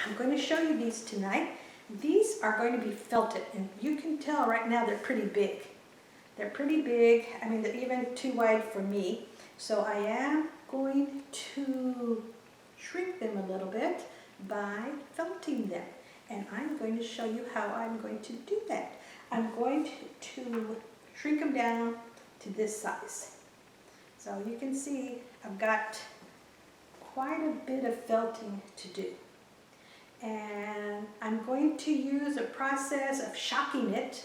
I'm going to show you these tonight. These are going to be felted, and you can tell right now they're pretty big. They're pretty big. I mean, they're even too wide for me. So I am going to shrink them a little bit by felting them. And I'm going to show you how I'm going to do that. I'm going to shrink them down to this size. So you can see I've got quite a bit of felting to do. And I'm going to use a process of shocking it,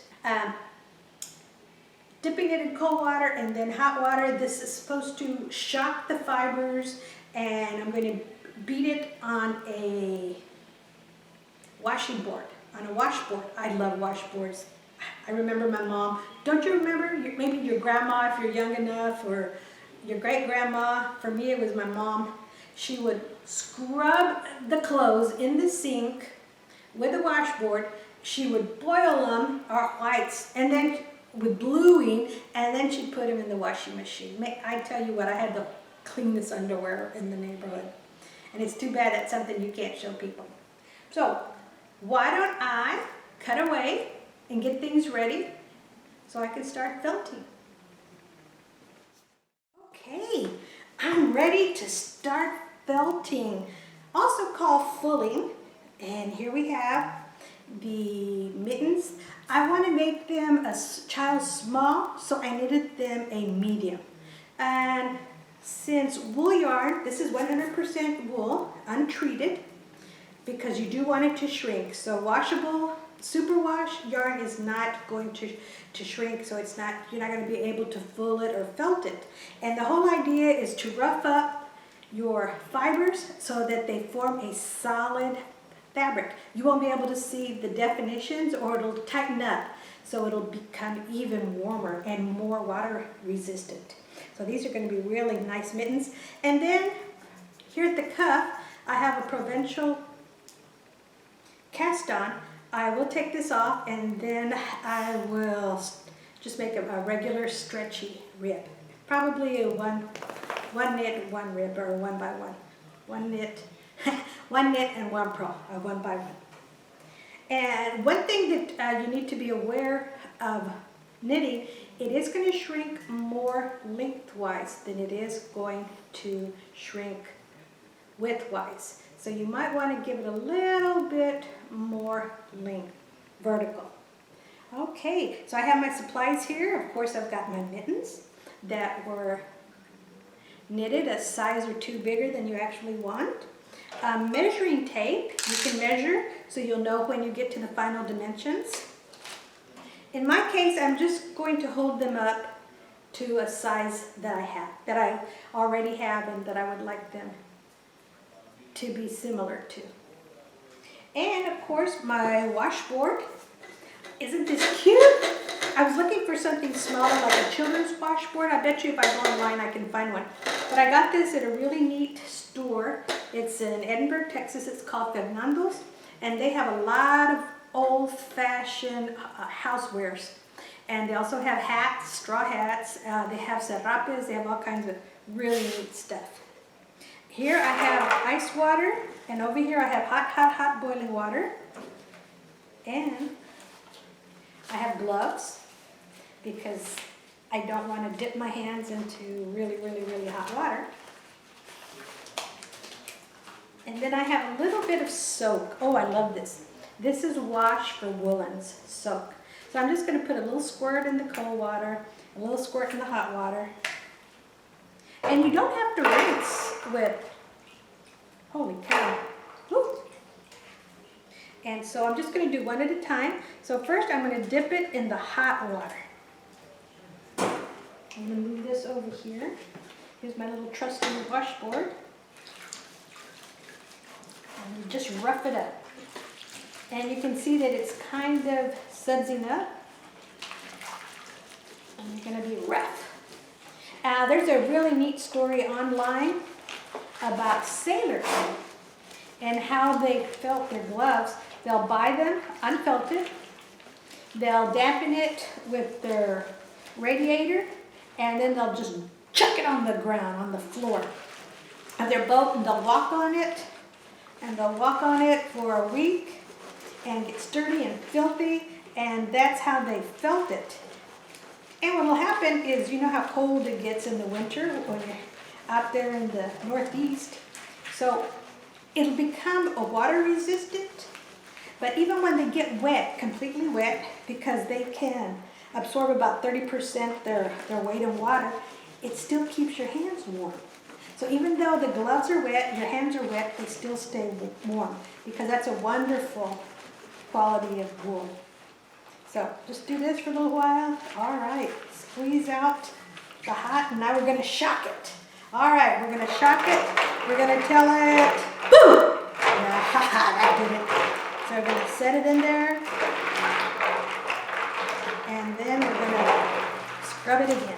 dipping it in cold water and then hot water. This is supposed to shock the fibers, and I'm going to beat it on a washing board, on a washboard. I love washboards. I remember my mom. Don't you remember? Maybe your grandma if you're young enough, or your great-grandma. For me, it was my mom. She would scrub the clothes in the sink with a washboard. She would boil them, or whites, and then with bluing, and then she'd put them in the washing machine. I tell you what, I had the cleanest underwear in the neighborhood. And it's too bad that's something you can't show people. So, why don't I cut away and get things ready so I can start felting. Okay, I'm ready to start felting, also called fulling. And here we have the mittens. I want to make them a child small, so I knitted them a medium. And since wool yarn, this is 100% wool, untreated, because you do want it to shrink. So washable, superwash yarn is not going to shrink, so you're not going to be able to full it or felt it. And the whole idea is to rough up your fibers so that they form a solid fabric. You won't be able to see the definitions, or it'll tighten up, so it'll become even warmer and more water resistant. So these are going to be really nice mittens. And then here at the cuff, I have a provincial cast on. I will take this off, and then I will just make a regular stretchy rib. Probably a one knit, one rib, or one by one. One knit, one knit and one purl, one by one. And one thing that you need to be aware of knitting, it is going to shrink more lengthwise than it is going to shrink widthwise. So you might want to give it a little bit more length, vertical. Okay, so I have my supplies here. Of course, I've got my mittens that were knitted a size or two bigger than you actually want. Measuring tape, you can measure so you'll know when you get to the final dimensions. In my case, I'm just going to hold them up to a size that I have, that I already have, and that I would like them to be similar to. And of course, my washboard. Isn't this cute? I was looking for something smaller, like a children's washboard. I bet you if I go online I can find one. But I got this at a really neat store. It's in Edinburgh, Texas. It's called Fernando's. And they have a lot of old-fashioned housewares. And they also have hats, straw hats. They have serapes. They have all kinds of really neat stuff. Here I have ice water. And over here I have hot boiling water. And I have gloves, because I don't want to dip my hands into really hot water. And then I have a little bit of soak. Oh, I love this. This is Wash for Woolens soak. So I'm just going to put a little squirt in the cold water, a little squirt in the hot water. And you don't have to rinse with, holy cow. Woo. And so I'm just going to do one at a time. So first I'm going to dip it in the hot water. I'm going to move this over here. Here's my little trusty washboard. And just rough it up. And you can see that it's kind of sudsing up. And you're going to be rough. There's a really neat story online about sailors and how they felt their gloves. They'll buy them unfelted. They'll dampen it with their radiator, and then they'll just chuck it on the ground, on the floor of their boat, and they'll walk on it and they'll walk on it for a week and get sturdy and filthy, and that's how they felt it. And what will happen is, you know how cold it gets in the winter when you're out there in the Northeast? So it'll become a water resistant, but even when they get wet, completely wet, because they can absorb about 30% their weight in water, it still keeps your hands warm. So even though the gloves are wet, your hands are wet, they still stay warm, because that's a wonderful quality of wool. So just do this for a little while. All right, squeeze out the hot, and now we're gonna shock it. All right, we're gonna shock it. We're gonna tell it, boom! That did it. So we're gonna set it in there, and then we're gonna scrub it again.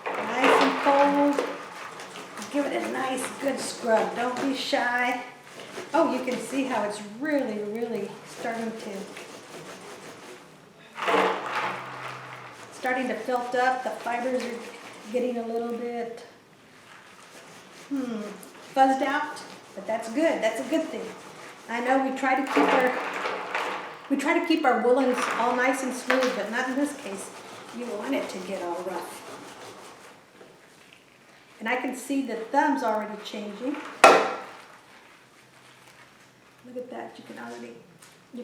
Nice and cold. Give it a nice, good scrub. Don't be shy. Oh, you can see how it's really, really starting to felt up. The fibers are getting a little bit fuzzed out, but that's good. That's a good thing. I know we try to keep our woolens all nice and smooth, but not in this case. You want it to get all rough. And I can see the thumbs already changing. Look at that. You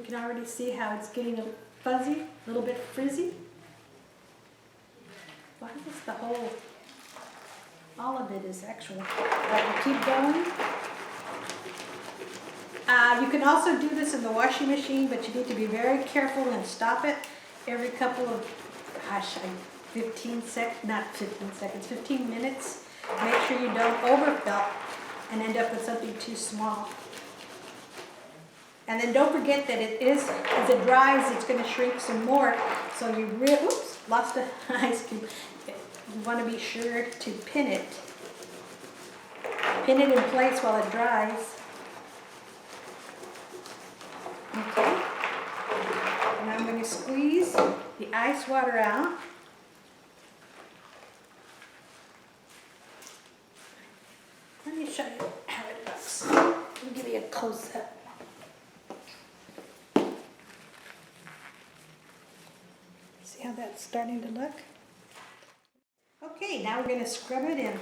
can already see how it's getting a fuzzy, a little bit frizzy. Why is all of it is actual. Right, we'll keep going. You can also do this in the washing machine, but you need to be very careful and stop it every couple of, 15 minutes. Make sure you don't overfelt and end up with something too small. And then don't forget that as it dries, it's going to shrink some more. So you lost an ice cube. You want to be sure to pin it in place while it dries. Okay. And I'm going to squeeze the ice water out. Let me show you how it looks. Let me give you a close-up. See how that's starting to look? Okay, now we're going to scrub it in.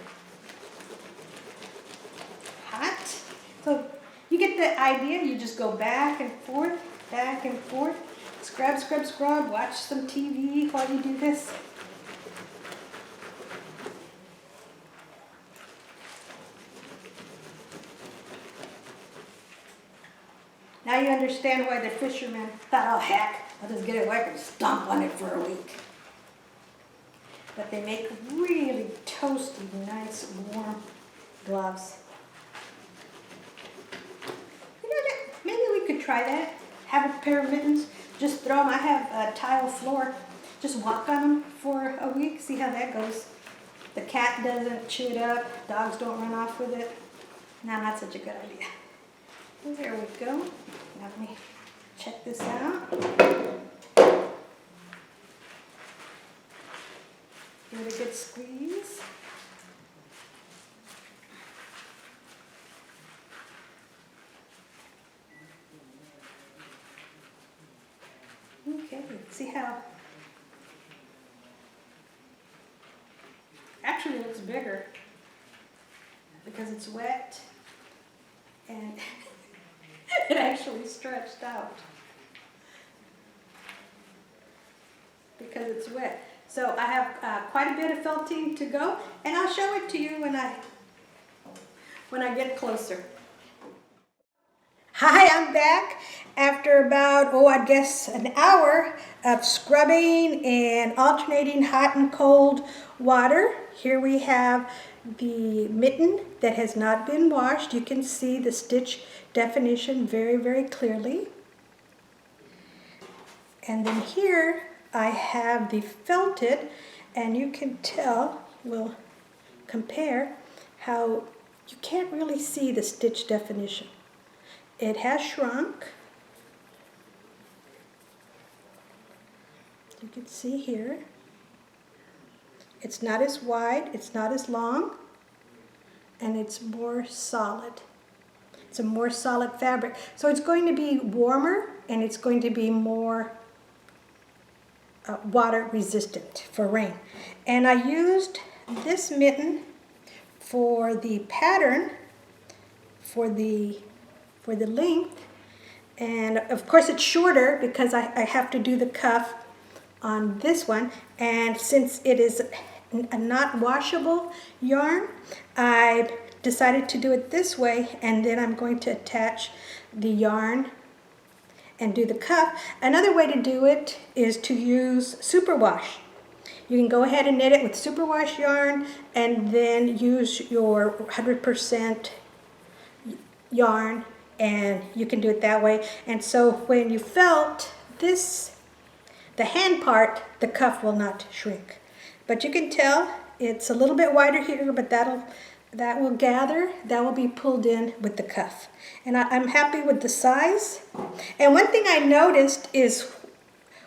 Hot. So you get the idea. You just go back and forth, scrub, scrub, scrub, watch some TV while you do this. Now you understand why the fishermen thought, oh heck, I'll just get it wet and stomp on it for a week. But they make really toasty, nice, warm gloves. You know, maybe we could try that. Have a pair of mittens, just throw them. I have a tile floor. Just walk on them for a week, see how that goes. The cat doesn't chew it up, dogs don't run off with it. No, not such a good idea. There we go. Now let me check this out. Give it a good squeeze. Okay, see how actually it looks bigger because it's wet and it actually stretched out because it's wet. So I have quite a bit of felting to go, and I'll show it to you when I get closer. Hi, I'm back after about, I guess an hour of scrubbing and alternating hot and cold water. Here we have the mitten that has not been washed. You can see the stitch definition very, very clearly. And then here I have the felted, and you can tell, we'll compare how you can't really see the stitch definition. It has shrunk. You can see here. It's not as wide, it's not as long, and it's more solid. It's a more solid fabric. So it's going to be warmer and it's going to be more water resistant for rain. And I used this mitten for the pattern, for the length. And of course it's shorter because I have to do the cuff on this one. And since it is a not washable yarn, I decided to do it this way, and then I'm going to attach the yarn and do the cuff. Another way to do it is to use superwash. You can go ahead and knit it with superwash yarn and then use your 100% yarn, and you can do it that way. And so when you felt this, the hand part, the cuff will not shrink. But you can tell it's a little bit wider here, but that will gather, that will be pulled in with the cuff. And I'm happy with the size. And one thing I noticed is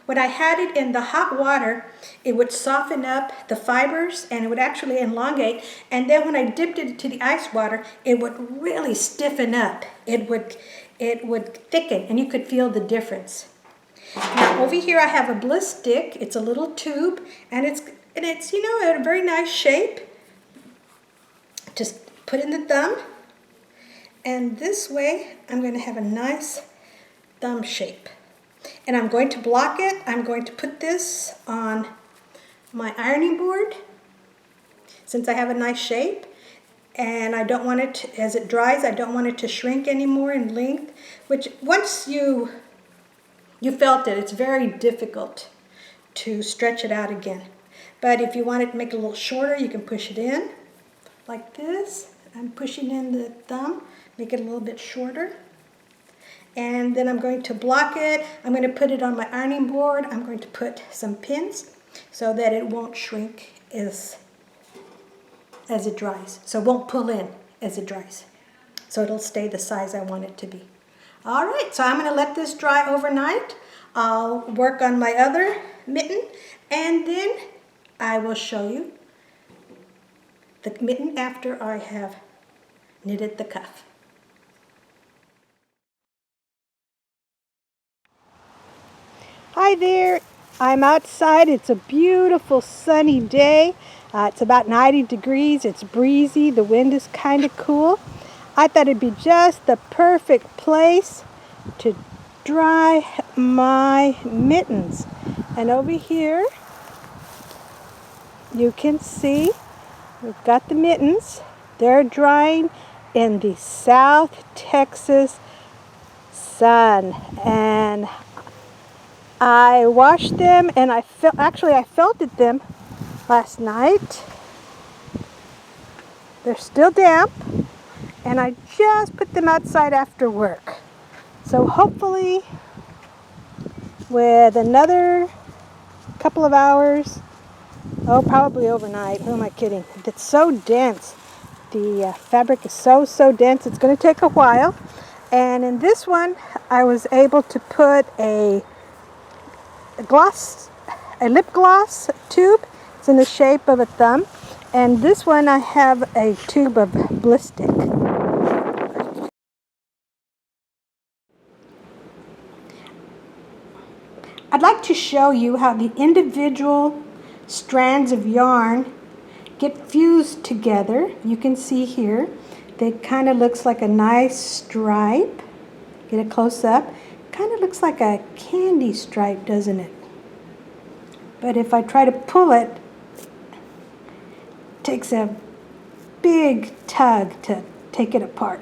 when I had it in the hot water, it would soften up the fibers and it would actually elongate. And then when I dipped it into the ice water, it would really stiffen up. It would thicken, and you could feel the difference. Now over here I have a bliss stick. It's a little tube, and it's you know, a very nice shape. Just put in the thumb, and this way I'm going to have a nice thumb shape. And I'm going to block it. I'm going to put this on my ironing board since I have a nice shape, and I don't want it to, as it dries, I don't want it to shrink anymore in length, which once you felt it, it's very difficult to stretch it out again. But if you want it to make it a little shorter, you can push it in like this. I'm pushing in the thumb, make it a little bit shorter. And then I'm going to block it. I'm going to put it on my ironing board. I'm going to put some pins so that it won't shrink as it dries. So it won't pull in as it dries. So it'll stay the size I want it to be. All right, so I'm going to let this dry overnight. I'll work on my other mitten, and then I will show you the mitten after I have knitted the cuff. Hi there, I'm outside. It's a beautiful sunny day. It's about 90 degrees, it's breezy, the wind is kind of cool. I thought it'd be just the perfect place to dry my mittens. And over here, you can see we've got the mittens. They're drying in the South Texas sun. And I washed them, and I felted them last night. They're still damp, and I just put them outside after work. So hopefully with another couple of hours, probably overnight, who am I kidding? It's so dense. The fabric is so dense, it's going to take a while. And in this one, I was able to put a lip gloss tube. It's in the shape of a thumb. And this one I have a tube of bliss stick. I'd like to show you how the individual strands of yarn get fused together. You can see here, they kind of looks like a nice stripe. Get a close up. Kind of looks like a candy stripe, doesn't it? But if I try to pull it, it takes a big tug to take it apart.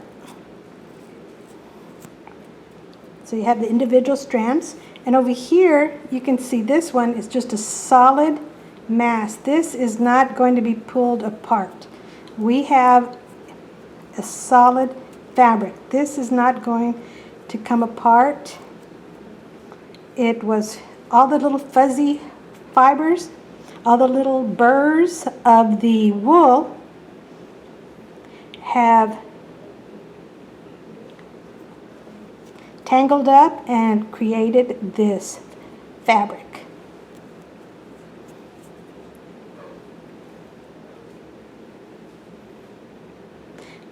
So you have the individual strands. And over here, you can see this one is just a solid mass. This is not going to be pulled apart. We have a solid fabric. This is not going to come apart. It was all the little fuzzy fibers, all the little burrs of the wool have tangled up and created this fabric.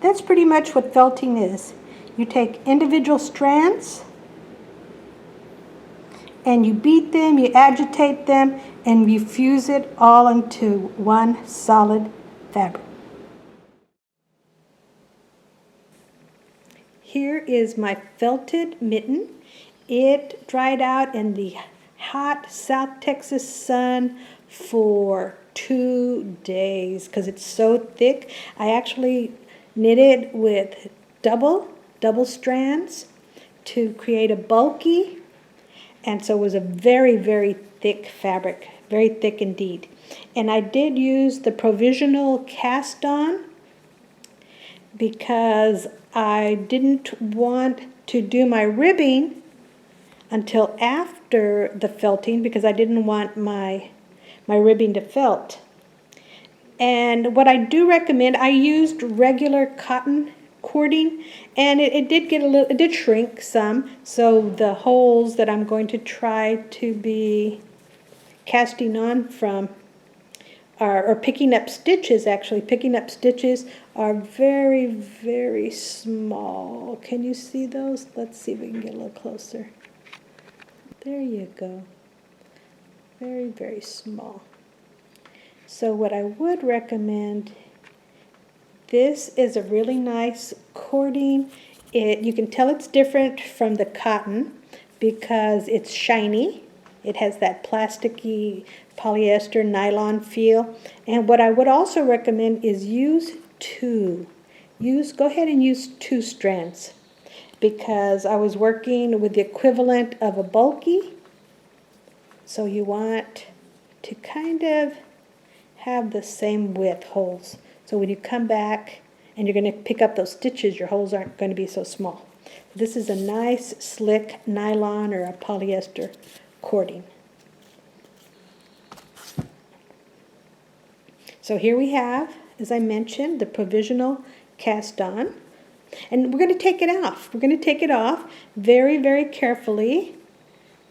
That's pretty much what felting is. You take individual strands and you beat them, you agitate them, and you fuse it all into one solid fabric. Here is my felted mitten. It dried out in the hot South Texas sun for 2 days because it's so thick. I actually knitted with double strands to create a bulky, and so it was a very, very thick fabric, very thick indeed. And I did use the provisional cast on because I didn't want to do my ribbing until after the felting because I didn't want my ribbing to felt. And what I do recommend, I used regular cotton cording, and it did get it did shrink some, so the holes that I'm going to try to be casting on from or picking up stitches, actually picking up stitches, are very, very small. Can you see those? Let's see if we can get a little closer. There you go. Very, very small. So what I would recommend, this is a really nice cording. You can tell it's different from the cotton because it's shiny. It has that plasticky polyester nylon feel. And what I would also recommend is go ahead and use 2 strands because I was working with the equivalent of a bulky. So you want to kind of have the same width holes. So when you come back and you're going to pick up those stitches, your holes aren't going to be so small. This is a nice slick nylon or a polyester cording. So here we have, as I mentioned, the provisional cast on. And we're going to take it off. We're going to take it off very, very carefully.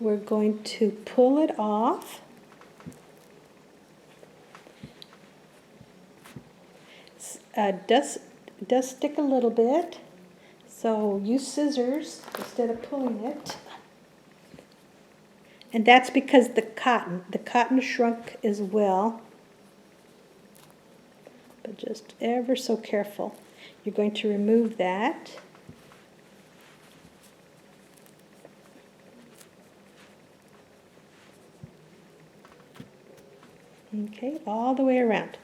We're going to pull it off. Does stick a little bit, so use scissors instead of pulling it. And that's because the cotton shrunk as well. But just ever so careful. You're going to remove that. Okay, all the way around.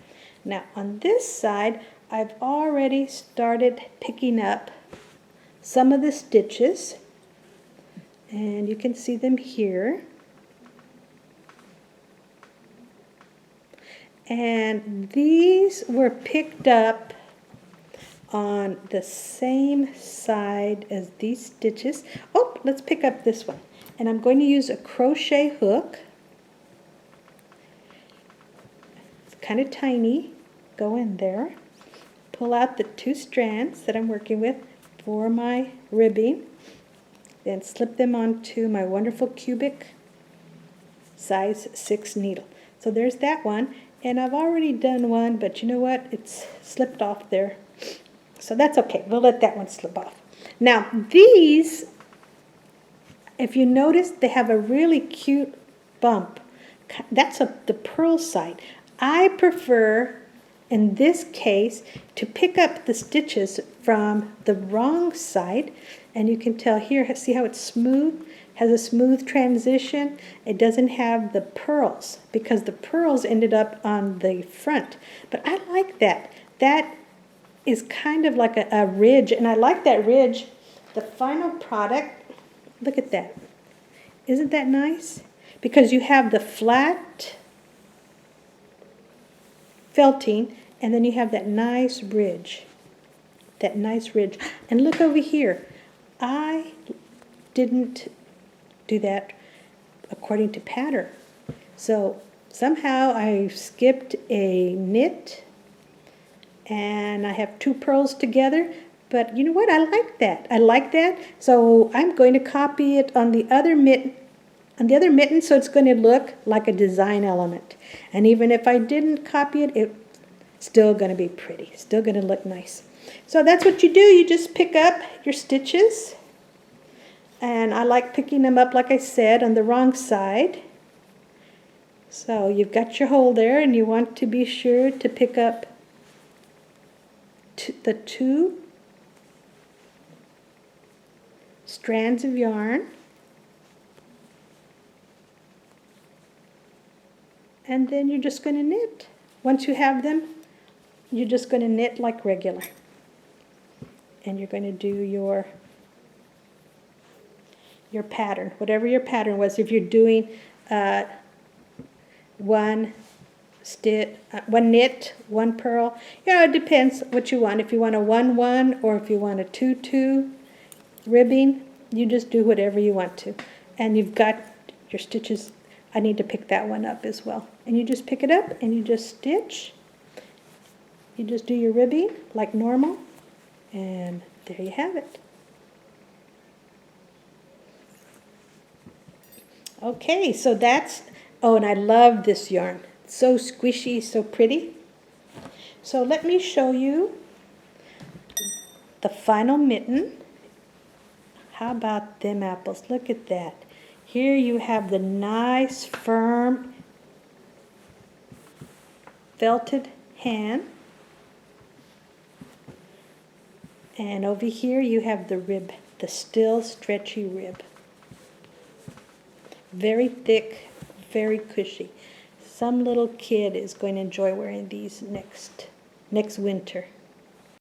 Now on this side, I've already started picking up some of the stitches, and you can see them here. And these were picked up on the same side as these stitches. Oh, let's pick up this one. And I'm going to use a crochet hook. It's kind of tiny. Go in there. Pull out the 2 strands that I'm working with for my ribbing. Then slip them onto my wonderful cubic size 6 needle. So there's that one. And I've already done one, but you know what? It's slipped off there. So that's okay. We'll let that one slip off. Now, these, if you notice, they have a really cute bump. That's the purl side. I prefer, in this case, to pick up the stitches from the wrong side. And you can tell here, see how it's smooth? Has a smooth transition. It doesn't have the pearls because the pearls ended up on the front. But I like that. That is kind of like a ridge, and I like that ridge. The final product, look at that. Isn't that nice? Because you have the flat felting, and then you have that nice ridge. That nice ridge. And look over here. I didn't do that according to pattern. So somehow I skipped a knit and I have 2 pearls together, but you know what? I like that. I like that. So I'm going to copy it on the other mitten, so it's going to look like a design element. And even if I didn't copy it, it's still going to be pretty. Still going to look nice. So that's what you do. You just pick up your stitches. And I like picking them up, like I said, on the wrong side. So you've got your hole there, and you want to be sure to pick up the 2 strands of yarn. And then you're just going to knit. Once you have them, you're just going to knit like regular. And you're going to do your pattern, whatever your pattern was. If you're doing one knit, 1 purl, it depends what you want. If you want a 1-1 or if you want a 2-2 ribbing, you just do whatever you want to. And you've got your stitches. I need to pick that one up as well. And you just pick it up and you just stitch. You just do your ribbing like normal, and there you have it. Okay, so that's, oh, and I love this yarn. It's so squishy, so pretty. So let me show you the final mitten. How about them apples? Look at that. Here you have the nice, firm, felted hand. And over here you have the rib, the still stretchy rib. Very thick, very cushy. Some little kid is going to enjoy wearing these next winter.